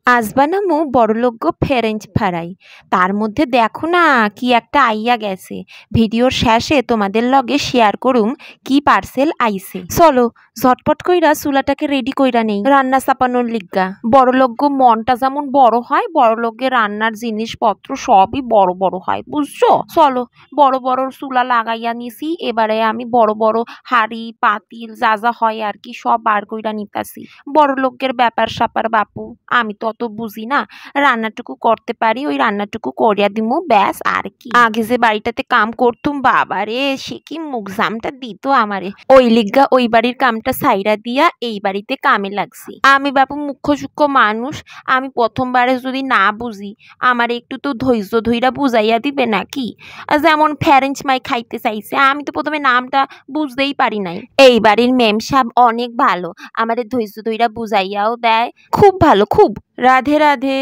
আজ বানামু বড়লোক French fry. তার মধ্যে দেখো না কি একটা আইয়া গেছে। ভিডিওর শেষে তোমাদের লগে শেয়ার করুম কি পার্সেল আইছে। চলো ঝটপট কইরা চুলাটাকে রেডি কইরা নেই রান্না চাপানোর লিগা। বড়লোক মনটা যেমন বড় হয়, বড়লোকের রান্নার জিনিসপত্র সবই বড় বড় হয়, বুঝছো? চলো বড় বড় চুলা লাগাইয়া নিছি। এবারে আমি বড় বড় হাড়ি পাতিল যা যা হয় আর কি সব বার কইরা নিতাছি। বড়লোকের ব্যাপার স্যাপার বাপু, আমি তো অত বুঝি না, রান্নাটুকু করতে পারি, ওই রান্নাটুকু করিয়া দিমু ব্যাস। আর কি আগে যে বাড়িটাতে কাম করতুম বাবারে, সে কি মুখজামটা দিত আমারে। ওই লিগা ওই বাড়ির কামটা সাইরা দিয়া এই বাড়িতে কামে লাগছি। আমি বাপু মুখ্য সূক্ষ্ম মানুষ, আমি প্রথমবারে যদি না বুঝি আমার একটু তো ধৈর্য ধইরা বুঝাইয়া দিবে নাকি। যেমন ফ্রেঞ্চ মাই খাইতে চাইছে, আমি তো প্রথমে নামটা বুঝতেই পারি নাই। এই বাড়ির মেম সাহেব অনেক ভালো, আমাদের ধৈর্য ধইরা বুঝাইয়াও দেয়, খুব ভালো খুব। রাধে রাধে।